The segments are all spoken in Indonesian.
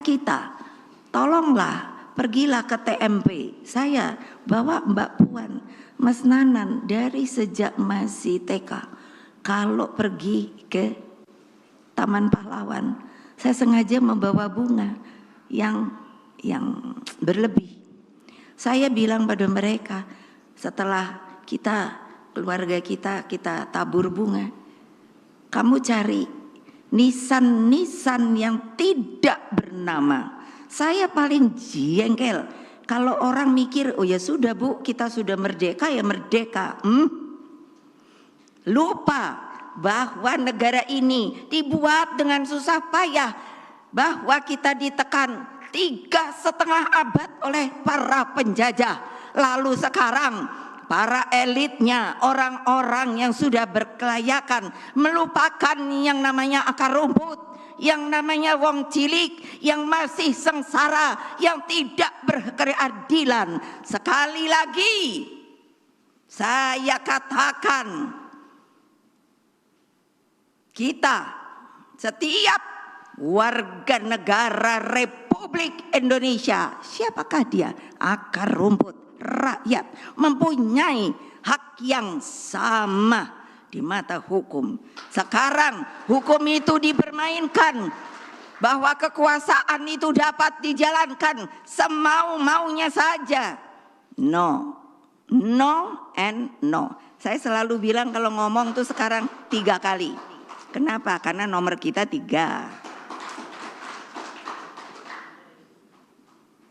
kita, tolonglah pergilah ke TMP. Saya bawa Mbak Puan, Mas Nanan dari sejak masih TK. Kalau pergi ke Taman Pahlawan, saya sengaja membawa bunga yang berlebih. Saya bilang pada mereka, setelah keluarga kita tabur bunga, kamu cari nisan-nisan yang tidak bernama. Saya paling jengkel kalau orang mikir, oh ya sudah Bu, kita sudah merdeka ya merdeka. Lupa bahwa negara ini dibuat dengan susah payah, bahwa kita ditekan 3,5 abad oleh para penjajah. Lalu sekarang para elitnya, orang-orang yang sudah berkelayakan, melupakan yang namanya akar rumput, yang namanya wong cilik, yang masih sengsara, yang tidak berkeadilan. Sekali lagi saya katakan, kita setiap warga negara Republik Indonesia, siapakah dia? Akar rumput, rakyat, mempunyai hak yang sama di mata hukum. Sekarang hukum itu dipermainkan, bahwa kekuasaan itu dapat dijalankan semau-maunya saja. No, no and no. Saya selalu bilang kalau ngomong tuh sekarang 3 kali. Kenapa? Karena nomor kita 3.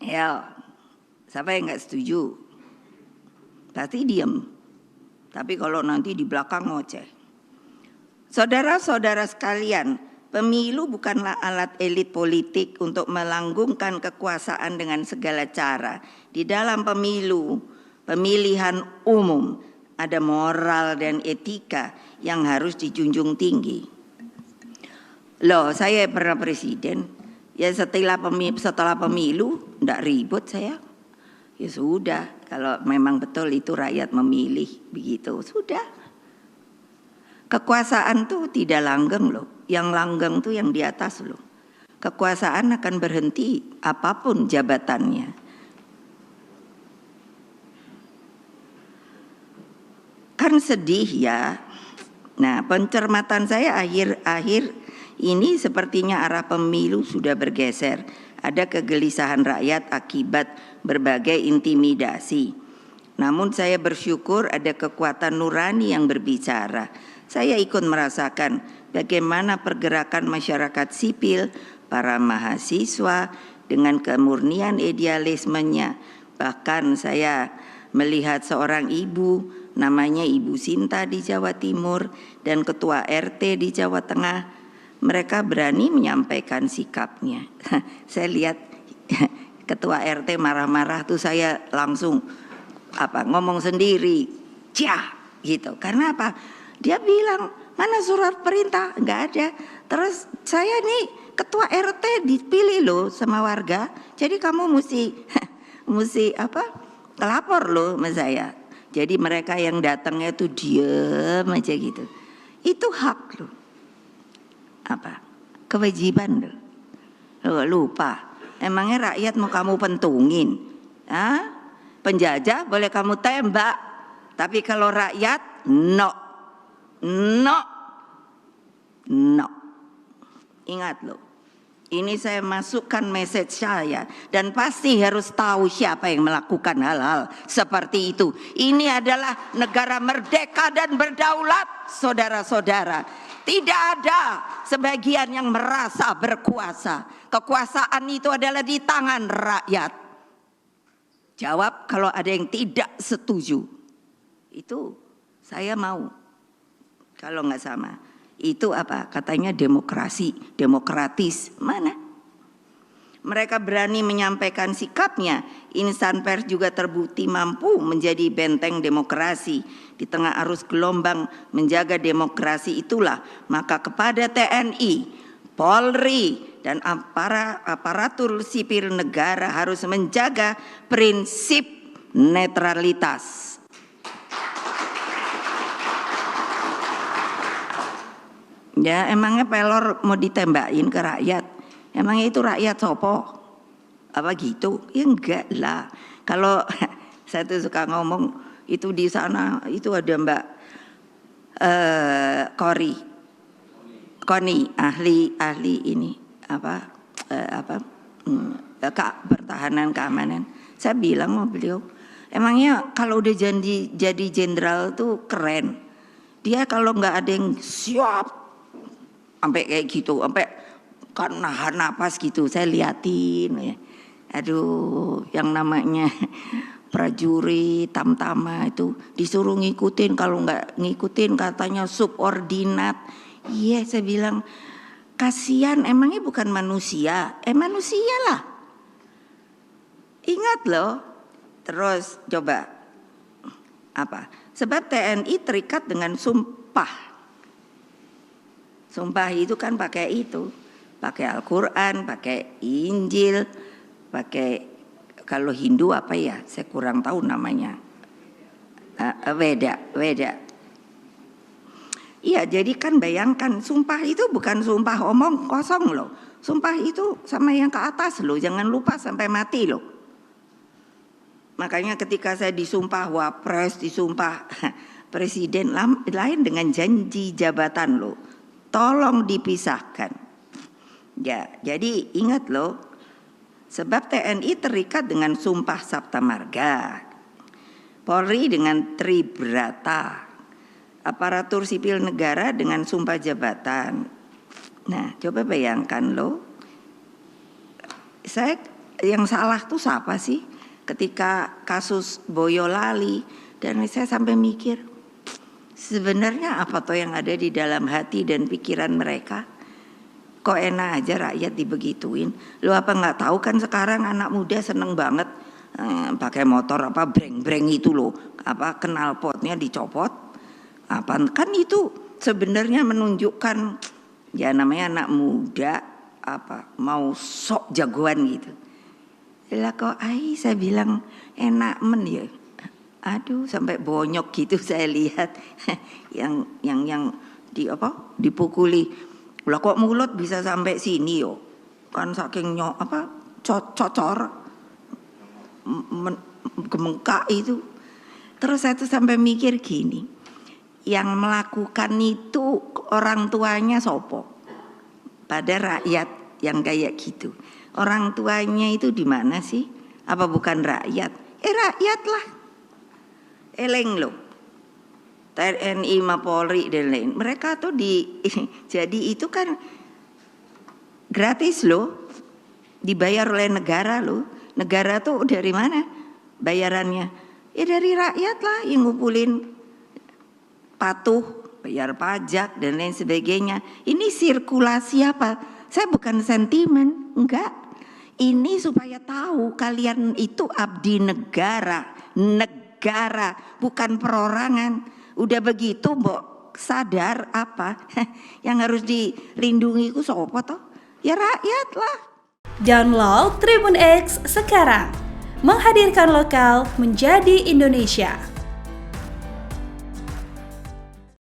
Ya, siapa yang nggak setuju? Pasti diem. Tapi kalau nanti di belakang ngoceh. Saudara-saudara sekalian, pemilu bukanlah alat elit politik untuk melanggengkan kekuasaan dengan segala cara. Di dalam pemilu, pemilihan umum, ada moral dan etika yang harus dijunjung tinggi. Loh, saya pernah presiden. Ya setelah pemilu enggak ribut saya. Ya sudah, kalau memang betul itu rakyat memilih begitu, sudah. Kekuasaan tuh tidak langgeng loh. Yang langgeng tuh yang di atas loh. Kekuasaan akan berhenti apapun jabatannya. Kan sedih ya. Nah, pencermatan saya akhir-akhir ini sepertinya arah pemilu sudah bergeser. Ada kegelisahan rakyat akibat berbagai intimidasi. Namun saya bersyukur ada kekuatan nurani yang berbicara. Saya ikut merasakan bagaimana pergerakan masyarakat sipil, para mahasiswa dengan kemurnian idealismenya. Bahkan saya melihat seorang ibu, namanya Ibu Sinta di Jawa Timur dan ketua RT di Jawa Tengah. Mereka berani menyampaikan sikapnya. Saya lihat ketua RT marah-marah tuh saya langsung ngomong sendiri, cah gitu. Karena apa? Dia bilang mana surat perintah? Nggak ada. Terus saya nih ketua RT dipilih loh sama warga. Jadi kamu mesti lapor loh sama saya. Jadi mereka yang datangnya tuh diem aja gitu. Itu hak loh. Kewajiban loh. Lupa. Emangnya rakyat mau kamu pentungin? Penjajah boleh kamu tembak, tapi kalau rakyat no. Ingat loh. Ini saya masukkan message saya dan pasti harus tahu siapa yang melakukan hal-hal seperti itu. Ini adalah negara merdeka dan berdaulat, saudara-saudara. Tidak ada sebagian yang merasa berkuasa. Kekuasaan itu adalah di tangan rakyat. Jawab kalau ada yang tidak setuju. Itu saya mau. Kalau nggak sama. Itu apa? Katanya demokrasi, demokratis. Mana? Mereka berani menyampaikan sikapnya. Insan pers juga terbukti mampu menjadi benteng demokrasi. Di tengah arus gelombang menjaga demokrasi itulah, maka kepada TNI, Polri, dan aparatur sipil negara harus menjaga prinsip netralitas. Ya emangnya pelor mau ditembakin ke rakyat? Emangnya itu rakyat sopo? Apa gitu? Ya enggak lah. Kalau saya tuh suka ngomong itu di sana itu ada Mbak Koni ahli ini pertahanan keamanan. Saya bilang sama beliau, emangnya kalau udah jadi jenderal tuh keren. Dia kalau nggak ada yang siap sampai kayak gitu, sampai kan nahan napas gitu, saya liatin ya. Aduh, yang namanya prajurit tamtama itu disuruh ngikutin, kalau nggak ngikutin katanya subordinat. Iya, saya bilang kasihan, emangnya bukan manusia? Manusia lah. Ingat loh. Terus coba apa? Sebab TNI terikat dengan sumpah. Sumpah itu kan pakai itu, pakai Al-Quran, pakai Injil, pakai kalau Hindu apa ya? Saya kurang tahu namanya. Weda. Iya, jadi kan bayangkan sumpah itu bukan sumpah omong kosong loh. Sumpah itu sama yang ke atas loh, jangan lupa sampai mati loh. Makanya ketika saya disumpah wapres, disumpah presiden, lain dengan janji jabatan loh. Tolong dipisahkan. Ya, jadi ingat loh, sebab TNI terikat dengan sumpah Sabta Marga, Polri dengan Tribrata, aparatur sipil negara dengan sumpah jabatan. Nah, coba bayangkan loh, saya yang salah tuh siapa sih? Ketika kasus Boyolali, dan saya sampai mikir, sebenarnya apa toh yang ada di dalam hati dan pikiran mereka? Kok enak aja rakyat dibegituin? Lu apa nggak tahu kan sekarang anak muda seneng banget pakai motor apa breng-breng itu loh, apa knalpotnya dicopot, apa kan itu sebenarnya menunjukkan ya namanya anak muda apa mau sok jagoan gitu. Lah kok saya bilang enak ya. Aduh sampai bonyok gitu saya lihat yang di apa dipukuli. Lah kok mulut bisa sampai sini yo. Kan saking cocor gemengkak itu. Terus saya tuh sampai mikir gini. Yang melakukan itu orang tuanya sopo? Pada rakyat yang kayak gitu. Orang tuanya itu di mana sih? Apa bukan rakyat? Rakyat lah. Eleng loh. TNI, Polri dan lain. Mereka tuh jadi itu kan gratis loh. Dibayar oleh negara loh. Negara tuh dari mana bayarannya? Ya dari rakyat lah yang ngumpulin patuh, bayar pajak dan lain sebagainya. Ini sirkulasi apa? Saya bukan sentimen, enggak. Ini supaya tahu kalian itu abdi negara, bukan perorangan. Udah begitu mbok sadar apa yang harus dilindungi itu sopo toh? Ya rakyat lah. Download Tribun X sekarang, menghadirkan lokal menjadi Indonesia.